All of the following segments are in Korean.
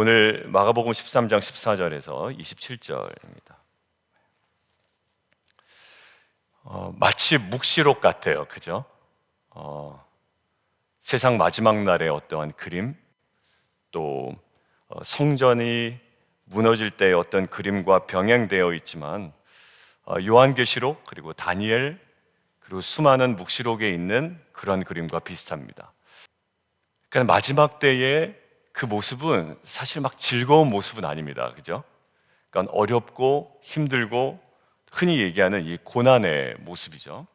오늘 마가복음 13장 14절에서 27절입니다. 마치 묵시록 같아요. 그죠? 세상 마지막 날의 어떠한 그림, 또 성전이 무너질 때의 어떤 그림과 병행되어 있지만 요한계시록 그리고 다니엘 그리고 수많은 묵시록에 있는 그런 그림과 비슷합니다. 그러니까 마지막 때의 그 모습은 사실 막 즐거운 모습은 아닙니다. 그죠? 그러니까 어렵고 힘들고 흔히 얘기하는 이 고난의 모습이죠.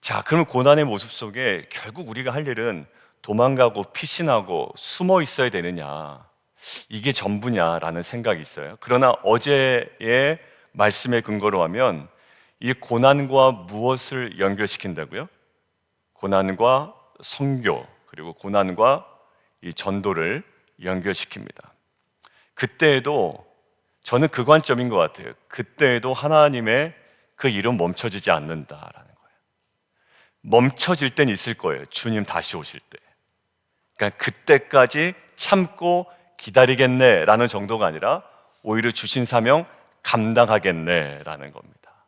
자, 그러면 고난의 모습 속에 결국 우리가 할 일은 도망가고 피신하고 숨어 있어야 되느냐, 이게 전부냐라는 생각이 있어요. 그러나 어제의 말씀의 근거로 하면 이 고난과 무엇을 연결시킨다고요? 고난과 선교, 그리고 고난과 이 전도를 연결시킵니다. 그때에도 저는 그 관점인 것 같아요. 그때에도 하나님의 그 일은 멈춰지지 않는다라는 거예요. 멈춰질 땐 있을 거예요. 주님 다시 오실 때. 그러니까 그때까지 참고 기다리겠네라는 정도가 아니라 오히려 주신 사명 감당하겠네라는 겁니다.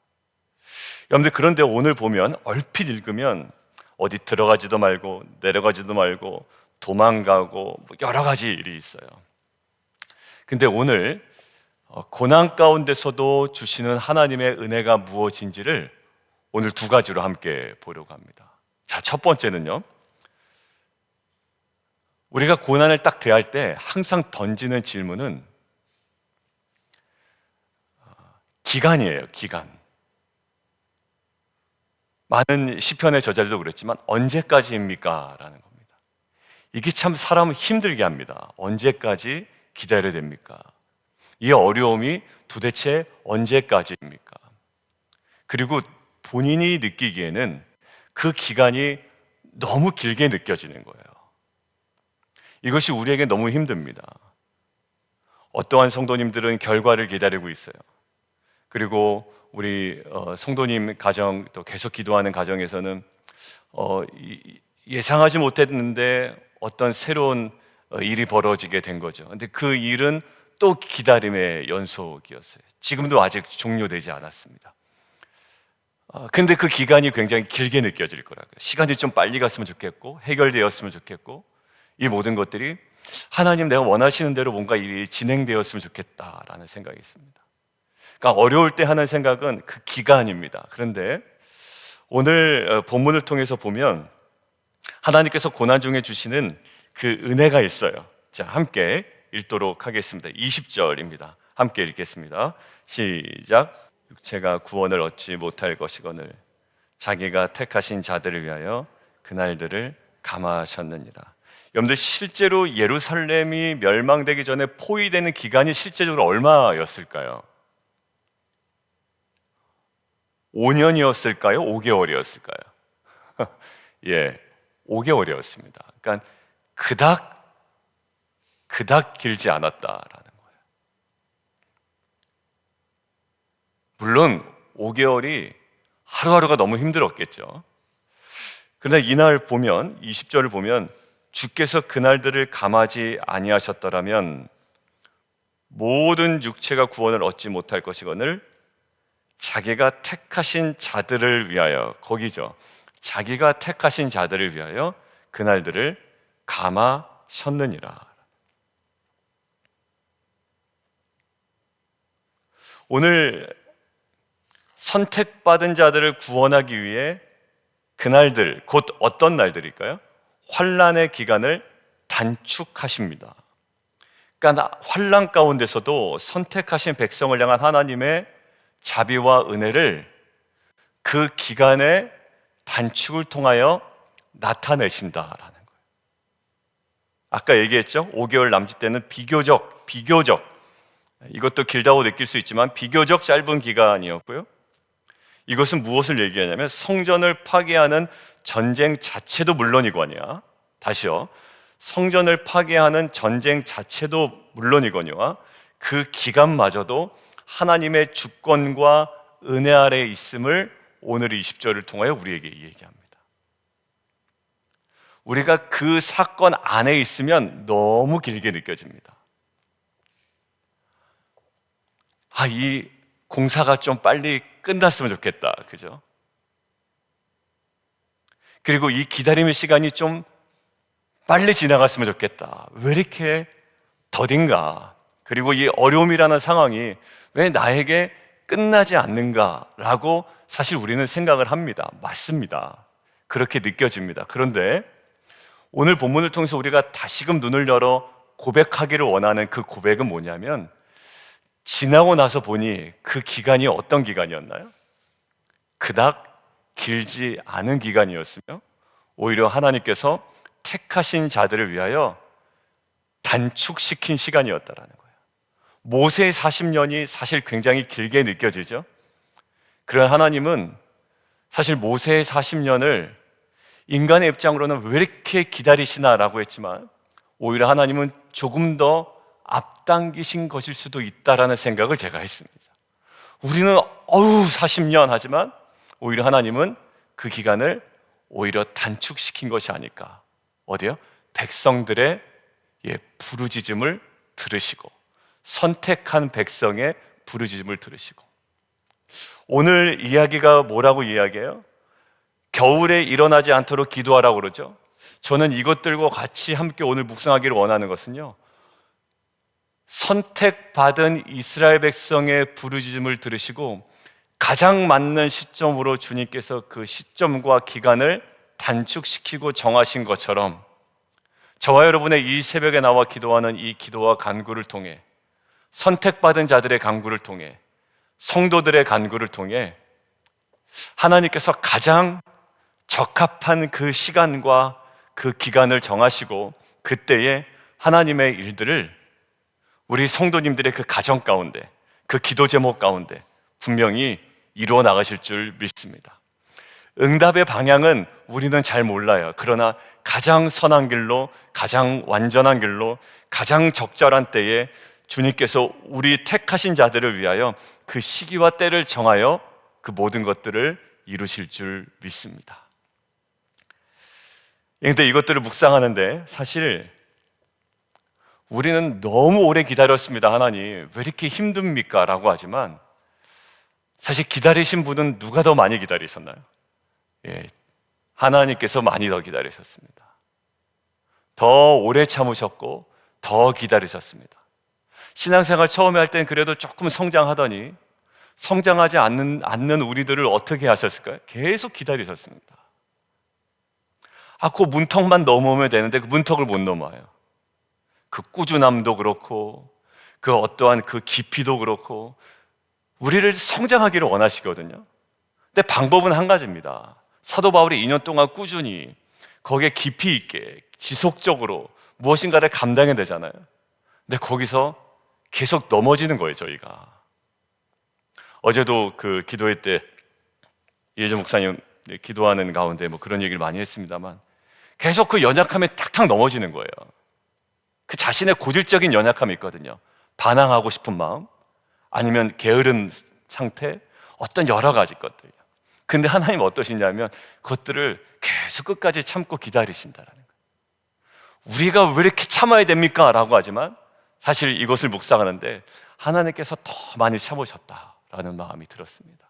여러분들, 그런데 오늘 보면 얼핏 읽으면 어디 들어가지도 말고 내려가지도 말고 도망가고 여러 가지 일이 있어요. 근데 오늘 고난 가운데서도 주시는 하나님의 은혜가 무엇인지를 오늘 두 가지로 함께 보려고 합니다. 자, 첫 번째는요, 우리가 고난을 딱 대할 때 항상 던지는 질문은 기간이에요. 기간. 많은 시편의 저자들도 그랬지만 언제까지입니까? 라는 겁니다. 이게 참 사람을 힘들게 합니다. 언제까지 기다려야 됩니까? 이 어려움이 도대체 언제까지입니까? 그리고 본인이 느끼기에는 그 기간이 너무 길게 느껴지는 거예요. 이것이 우리에게 너무 힘듭니다. 어떠한 성도님들은 결과를 기다리고 있어요. 그리고 우리 성도님 가정, 또 계속 기도하는 가정에서는 예상하지 못했는데 어떤 새로운 일이 벌어지게 된 거죠. 근데 그 일은 또 기다림의 연속이었어요. 지금도 아직 종료되지 않았습니다. 근데 그 기간이 굉장히 길게 느껴질 거라고요. 시간이 좀 빨리 갔으면 좋겠고 해결되었으면 좋겠고 이 모든 것들이 하나님, 내가 원하시는 대로 뭔가 일이 진행되었으면 좋겠다라는 생각이 있습니다. 그러니까 어려울 때 하는 생각은 그 기간입니다. 그런데 오늘 본문을 통해서 보면 하나님께서 고난 중에 주시는 그 은혜가 있어요. 자, 함께 읽도록 하겠습니다. 20절입니다. 함께 읽겠습니다. 시작. 육체가 구원을 얻지 못할 것이거늘 자기가 택하신 자들을 위하여 그날들을 감하셨느니라. 여러분들, 실제로 예루살렘이 멸망되기 전에 포위되는 기간이 실제적으로 얼마였을까요? 5년이었을까요? 5개월이었을까요? 예, 5개월이었습니다. 그러니까 그닥 길지 않았다라는 거예요. 물론 5개월이 하루하루가 너무 힘들었겠죠. 그러나 이날 보면, 20절을 보면 주께서 그날들을 감하지 아니하셨더라면 모든 육체가 구원을 얻지 못할 것이거늘 자기가 택하신 자들을 위하여, 거기죠. 자기가 택하신 자들을 위하여 그날들을 감하셨느니라. 오늘 선택받은 자들을 구원하기 위해 그날들, 곧 어떤 날들일까요? 환난의 기간을 단축하십니다. 그러니까 환난 가운데서도 선택하신 백성을 향한 하나님의 자비와 은혜를 그 기간의 단축을 통하여 나타내신다라는 거예요. 아까 얘기했죠? 5개월 남짓 때는 비교적 이것도 길다고 느낄 수 있지만 비교적 짧은 기간이었고요. 이것은 무엇을 얘기하냐면 성전을 파괴하는 전쟁 자체도 물론이거니와, 다시요, 성전을 파괴하는 전쟁 자체도 물론이거니와 그 기간마저도 하나님의 주권과 은혜 아래에 있음을 오늘 20절을 통하여 우리에게 얘기합니다. 우리가 그 사건 안에 있으면 너무 길게 느껴집니다. 이 공사가 좀 빨리 끝났으면 좋겠다. 그죠? 그리고 이 기다림의 시간이 좀 빨리 지나갔으면 좋겠다. 왜 이렇게 더딘가? 그리고 이 어려움이라는 상황이 왜 나에게 끝나지 않는가라고 사실 우리는 생각을 합니다. 맞습니다. 그렇게 느껴집니다. 그런데 오늘 본문을 통해서 우리가 다시금 눈을 열어 고백하기를 원하는 그 고백은 뭐냐면, 지나고 나서 보니 그 기간이 어떤 기간이었나요? 그닥 길지 않은 기간이었으며 오히려 하나님께서 택하신 자들을 위하여 단축시킨 시간이었다라는 거예요. 모세의 40년이 사실 굉장히 길게 느껴지죠. 그런 하나님은 사실 모세의 40년을 인간의 입장으로는 왜 이렇게 기다리시나라고 했지만, 오히려 하나님은 조금 더 앞당기신 것일 수도 있다라는 생각을 제가 했습니다. 우리는 40년 하지만 오히려 하나님은 그 기간을 오히려 단축시킨 것이 아닐까. 어디요? 백성들의 부르짖음을 들으시고, 선택한 백성의 부르짖음을 들으시고. 오늘 이야기가 뭐라고 이야기해요? 겨울에 일어나지 않도록 기도하라고 그러죠. 저는 이것들과 같이 함께 오늘 묵상하기를 원하는 것은요, 선택받은 이스라엘 백성의 부르짖음을 들으시고 가장 맞는 시점으로 주님께서 그 시점과 기간을 단축시키고 정하신 것처럼, 저와 여러분의 이 새벽에 나와 기도하는 이 기도와 간구를 통해, 선택받은 자들의 간구를 통해, 성도들의 간구를 통해 하나님께서 가장 적합한 그 시간과 그 기간을 정하시고, 그때에 하나님의 일들을 우리 성도님들의 그 가정 가운데, 그 기도 제목 가운데 분명히 이루어 나가실 줄 믿습니다. 응답의 방향은 우리는 잘 몰라요. 그러나 가장 선한 길로, 가장 완전한 길로, 가장 적절한 때에 주님께서 우리 택하신 자들을 위하여 그 시기와 때를 정하여 그 모든 것들을 이루실 줄 믿습니다. 그런데 이것들을 묵상하는데 사실 우리는 너무 오래 기다렸습니다. 하나님 왜 이렇게 힘듭니까? 라고 하지만 사실 기다리신 분은 누가 더 많이 기다리셨나요? 하나님께서 많이 더 기다리셨습니다. 더 오래 참으셨고 더 기다리셨습니다. 신앙생활 처음에 할 때는 그래도 조금 성장하더니 성장하지 않는 우리들을 어떻게 하셨을까요? 계속 기다리셨습니다. 그 문턱만 넘으면 되는데 그 문턱을 못 넘어요. 그 꾸준함도 그렇고 그 어떠한 그 깊이도 그렇고 우리를 성장하기를 원하시거든요. 근데 방법은 한 가지입니다. 사도 바울이 2년 동안 꾸준히 거기에 깊이 있게 지속적으로 무엇인가를 감당해야 되잖아요. 근데 거기서 계속 넘어지는 거예요, 저희가. 어제도 그 기도회 때 예전 목사님 기도하는 가운데 그런 얘기를 많이 했습니다만 계속 그 연약함에 탁탁 넘어지는 거예요. 그 자신의 고질적인 연약함이 있거든요. 반항하고 싶은 마음, 아니면 게으른 상태, 어떤 여러 가지 것들. 근데 하나님 어떠시냐면 그것들을 계속 끝까지 참고 기다리신다라는 거예요. 우리가 왜 이렇게 참아야 됩니까? 라고 하지만 사실 이것을 묵상하는데 하나님께서 더 많이 참으셨다라는 마음이 들었습니다.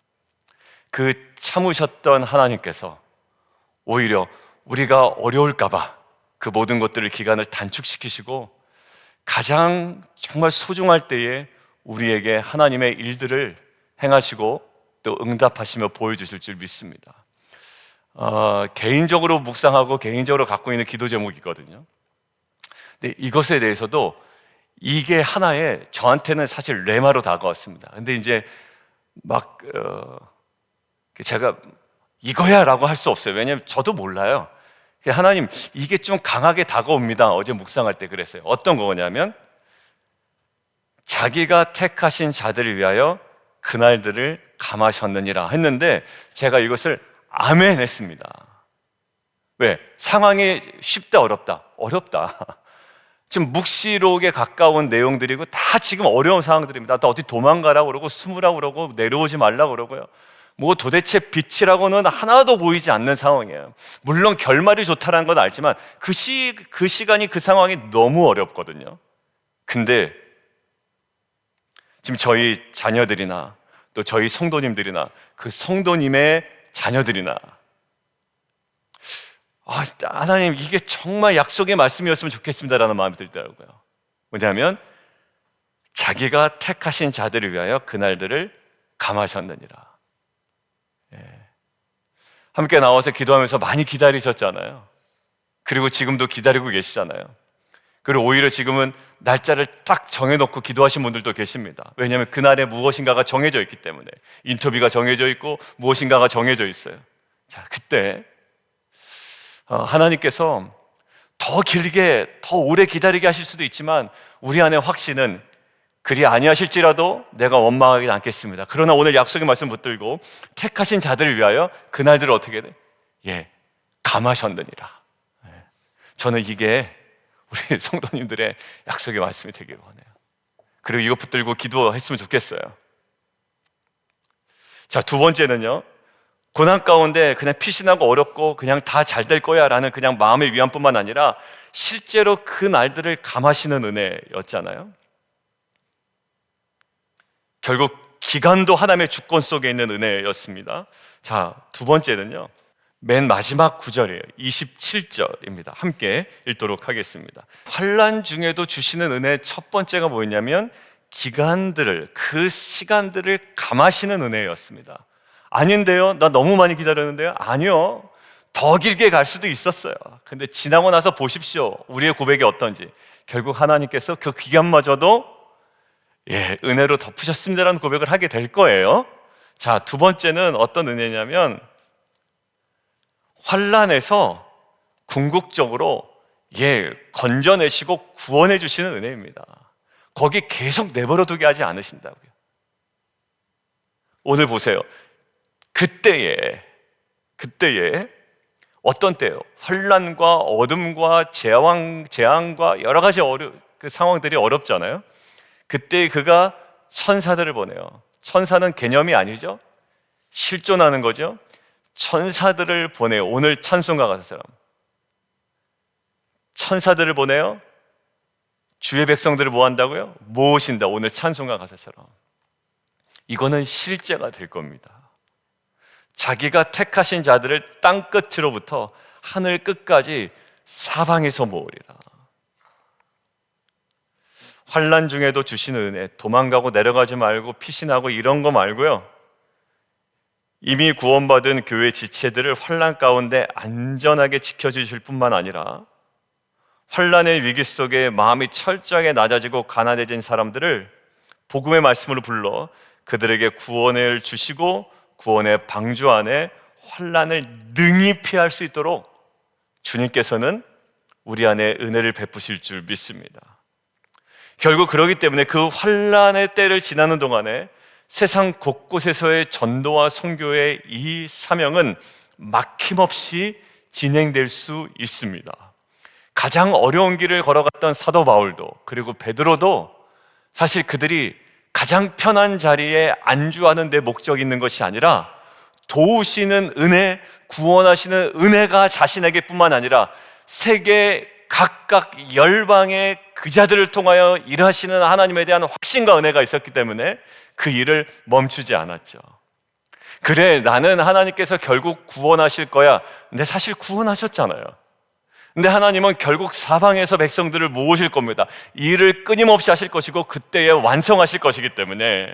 그 참으셨던 하나님께서 오히려 우리가 어려울까봐 그 모든 것들을 기간을 단축시키시고 가장 정말 소중할 때에 우리에게 하나님의 일들을 행하시고 또 응답하시며 보여주실 줄 믿습니다. 개인적으로 묵상하고 개인적으로 갖고 있는 기도 제목이거든요. 근데 이것에 대해서도 이게 하나의 저한테는 사실 레마로 다가왔습니다. 근데 이제 제가 이거야 라고 할 수 없어요. 왜냐하면 저도 몰라요. 하나님 이게 좀 강하게 다가옵니다. 어제 묵상할 때 그랬어요. 어떤 거냐면 자기가 택하신 자들을 위하여 그날들을 감하셨느니라 했는데 제가 이것을 아멘 했습니다. 왜? 상황이 쉽다 어렵다? 어렵다. 지금 묵시록에 가까운 내용들이고 다 지금 어려운 상황들입니다. 또 어디 도망가라고 그러고 숨으라고 그러고 내려오지 말라고 그러고요. 도대체 빛이라고는 하나도 보이지 않는 상황이에요. 물론 결말이 좋다는 건 알지만 그 시간이 그 상황이 너무 어렵거든요. 근데 지금 저희 자녀들이나 또 저희 성도님들이나 그 성도님의 자녀들이나 하나님 이게 정말 약속의 말씀이었으면 좋겠습니다라는 마음이 들더라고요. 뭐냐면 자기가 택하신 자들을 위하여 그날들을 감하셨느니라. 함께 나와서 기도하면서 많이 기다리셨잖아요. 그리고 지금도 기다리고 계시잖아요. 그리고 오히려 지금은 날짜를 딱 정해놓고 기도하신 분들도 계십니다. 왜냐하면 그날에 무엇인가가 정해져 있기 때문에, 인터뷰가 정해져 있고 무엇인가가 정해져 있어요. 자, 그때 하나님께서 더 길게 더 오래 기다리게 하실 수도 있지만 우리 안에 확신은 그리 아니하실지라도 내가 원망하지 않겠습니다. 그러나 오늘 약속의 말씀 붙들고 택하신 자들을 위하여 그날들을 어떻게 돼? 감하셨느니라. 저는 이게 우리 성도님들의 약속의 말씀이 되길 원해요. 그리고 이거 붙들고 기도했으면 좋겠어요. 자, 두 번째는요, 고난 가운데 그냥 피신하고 어렵고 그냥 다 잘 될 거야 라는 그냥 마음의 위안뿐만 아니라 실제로 그 날들을 감하시는 은혜였잖아요. 결국 기간도 하나님의 주권 속에 있는 은혜였습니다. 자, 두 번째는요, 맨 마지막 구절이에요. 27절입니다. 함께 읽도록 하겠습니다. 환난 중에도 주시는 은혜 첫 번째가 뭐였냐면 기간들을, 그 시간들을 감하시는 은혜였습니다. 아닌데요? 나 너무 많이 기다렸는데요? 아니요. 더 길게 갈 수도 있었어요. 근데 지나고 나서 보십시오. 우리의 고백이 어떤지. 결국 하나님께서 그 기간마저도 은혜로 덮으셨습니다라는 고백을 하게 될 거예요. 자, 두 번째는 어떤 은혜냐면 환난에서 궁극적으로 건져내시고 구원해 주시는 은혜입니다. 거기 계속 내버려 두게 하지 않으신다고요. 오늘 보세요. 그때에 어떤 때요? 환난과 어둠과 재앙과 여러 가지 그 상황들이 어렵잖아요. 그때 그가 천사들을 보내요. 천사는 개념이 아니죠. 실존하는 거죠. 천사들을 보내요. 오늘 찬송가 가사처럼 천사들을 보내요. 주의 백성들을 뭐 한다고요? 모으신다. 오늘 찬송가 가사처럼. 이거는 실제가 될 겁니다. 자기가 택하신 자들을 땅 끝으로부터 하늘 끝까지 사방에서 모으리라. 환난 중에도 주시는 은혜, 도망가고 내려가지 말고 피신하고 이런 거 말고요, 이미 구원받은 교회 지체들을 환난 가운데 안전하게 지켜주실 뿐만 아니라 환난의 위기 속에 마음이 철저하게 낮아지고 가난해진 사람들을 복음의 말씀으로 불러 그들에게 구원을 주시고 구원의 방주 안에 환난을 능히 피할 수 있도록 주님께서는 우리 안에 은혜를 베푸실 줄 믿습니다. 결국 그러기 때문에 그 환난의 때를 지나는 동안에 세상 곳곳에서의 전도와 선교의 이 사명은 막힘없이 진행될 수 있습니다. 가장 어려운 길을 걸어갔던 사도 바울도 그리고 베드로도 사실 그들이 가장 편한 자리에 안주하는 데 목적이 있는 것이 아니라 도우시는 은혜, 구원하시는 은혜가 자신에게 뿐만 아니라 세계 각각 열방의 그 자들을 통하여 일하시는 하나님에 대한 확신과 은혜가 있었기 때문에 그 일을 멈추지 않았죠. 그래, 나는 하나님께서 결국 구원하실 거야. 근데 사실 구원하셨잖아요. 근데 하나님은 결국 사방에서 백성들을 모으실 겁니다. 이 일을 끊임없이 하실 것이고 그때에 완성하실 것이기 때문에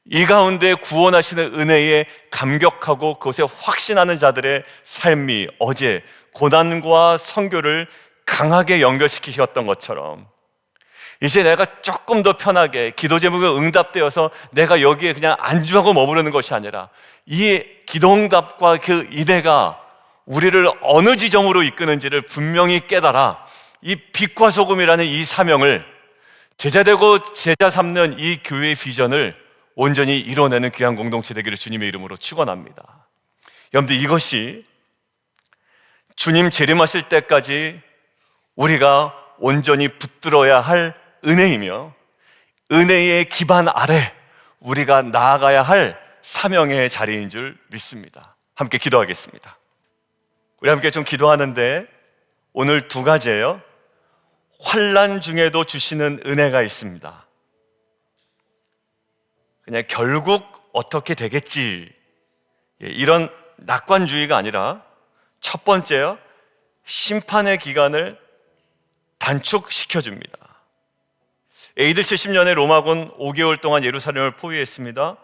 이 가운데 구원하시는 은혜에 감격하고 그것에 확신하는 자들의 삶이 어제 고난과 선교를 강하게 연결시키셨던 것처럼 이제 내가 조금 더 편하게 기도 제목이 응답되어서 내가 여기에 그냥 안주하고 머무르는 것이 아니라 이 기도 응답과 그 이대가 우리를 어느 지점으로 이끄는지를 분명히 깨달아 이 빛과 소금이라는 이 사명을 제자되고 제자 삼는 이 교회의 비전을 온전히 이뤄내는 귀한 공동체 되기를 주님의 이름으로 축원합니다. 여러분들, 이것이 주님 재림하실 때까지 우리가 온전히 붙들어야 할 은혜이며 은혜의 기반 아래 우리가 나아가야 할 사명의 자리인 줄 믿습니다. 함께 기도하겠습니다. 우리 함께 좀 기도하는데 오늘 두 가지예요. 환난 중에도 주시는 은혜가 있습니다. 그냥 결국 어떻게 되겠지, 이런 낙관주의가 아니라 첫 번째요, 심판의 기간을 단축시켜줍니다. AD 70년에 로마군 5개월 동안 예루살렘을 포위했습니다.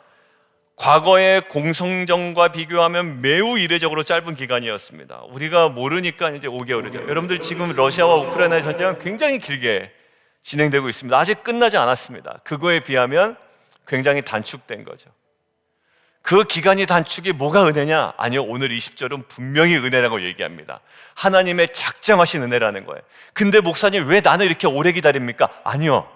과거의 공성전과 비교하면 매우 이례적으로 짧은 기간이었습니다. 우리가 모르니까 이제 5개월이죠. 여러분들 지금 러시아와 우크라이나의 전쟁은 굉장히 길게 진행되고 있습니다. 아직 끝나지 않았습니다. 그거에 비하면 굉장히 단축된 거죠. 그 기간이 단축이 뭐가 은혜냐? 아니요, 오늘 20절은 분명히 은혜라고 얘기합니다. 하나님의 작정하신 은혜라는 거예요. 근데 목사님 왜 나는 이렇게 오래 기다립니까? 아니요,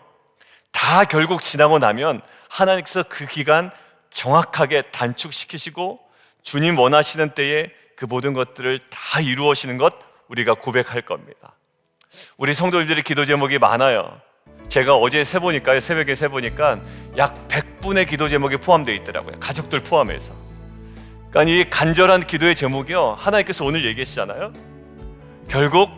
다 결국 지나고 나면 하나님께서 그 기간 정확하게 단축시키시고 주님 원하시는 때에 그 모든 것들을 다 이루어지는 것 우리가 고백할 겁니다. 우리 성도님들의 기도 제목이 많아요. 제가 어제 세보니까요, 새벽에 세보니까 약 100분의 기도 제목이 포함되어 있더라고요. 가족들 포함해서. 그러니까 이 간절한 기도의 제목이요, 하나님께서 오늘 얘기하시잖아요. 결국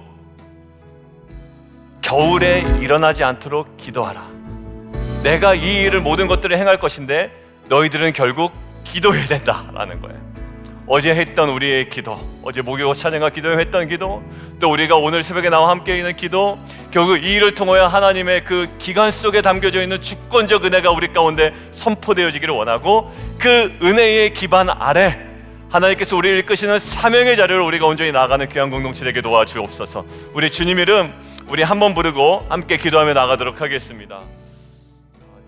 겨울에 일어나지 않도록 기도하라. 내가 이 일을 모든 것들을 행할 것인데 너희들은 결국 기도해야 된다라는 거예요. 어제 했던 우리의 기도, 어제 목요일 찬양과 기도에 했던 기도, 또 우리가 오늘 새벽에 나와 함께 있는 기도, 결국 이 일을 통하여 하나님의 그 기간 속에 담겨져 있는 주권적 은혜가 우리 가운데 선포되어지기를 원하고, 그 은혜의 기반 아래 하나님께서 우리를 이끄시는 사명의 자리를 우리가 온전히 나아가는 귀한 공동체 되게 도와주옵소서. 우리 주님 이름 우리 한번 부르고 함께 기도하며 나가도록 하겠습니다.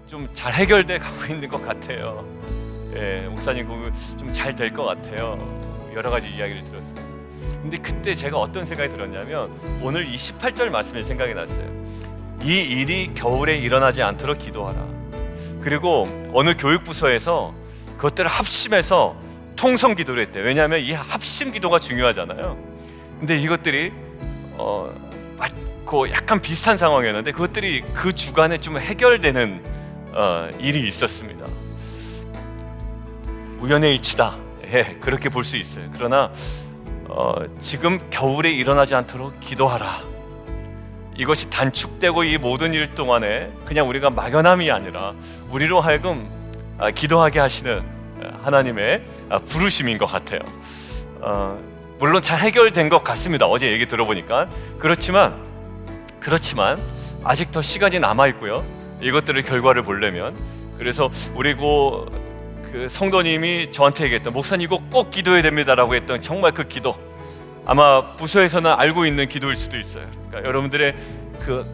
좀 잘 해결돼 가고 있는 것 같아요. 목사님 좀 잘 될 것 같아요. 여러 가지 이야기를 들었어요. 근데 그때 제가 어떤 생각이 들었냐면, 오늘 이 18절 말씀이 생각이 났어요. 이 일이 겨울에 일어나지 않도록 기도하라. 그리고 어느 교육부서에서 그것들을 합심해서 통성 기도를 했대요. 왜냐하면 이 합심 기도가 중요하잖아요. 근데 이것들이 약간 비슷한 상황이었는데 그것들이 그 주간에 좀 해결되는 일이 있었습니다. 우연의 이치다, 그렇게 볼 수 있어요. 그러나 지금 겨울에 일어나지 않도록 기도하라. 이것이 단축되고 이 모든 일 동안에 그냥 우리가 막연함이 아니라 우리로 하여금 기도하게 하시는 하나님의 부르심인 것 같아요. 물론 잘 해결된 것 같습니다. 어제 얘기 들어보니까. 그렇지만 아직 더 시간이 남아 있고요. 이것들의 결과를 보려면, 그래서 우리 그 성도님이 저한테 얘기했던, 목사님 이거 꼭 기도해야 됩니다라고 했던 정말 그 기도, 아마 부서에서는 알고 있는 기도일 수도 있어요. 그러니까 여러분들의 그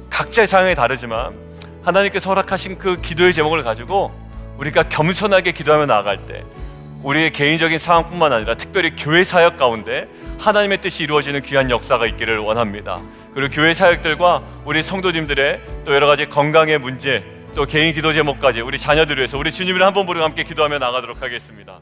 각자의 상황이 다르지만 하나님께서 허락하신 그 기도의 제목을 가지고 우리가 겸손하게 기도하며 나아갈 때 우리의 개인적인 상황뿐만 아니라 특별히 교회 사역 가운데 하나님의 뜻이 이루어지는 귀한 역사가 있기를 원합니다. 그리고 교회 사역들과 우리 성도님들의 또 여러 가지 건강의 문제, 또 개인 기도 제목까지 우리 자녀들을 위해서 우리 주님을 한번 부르고 함께 기도하며 나가도록 하겠습니다.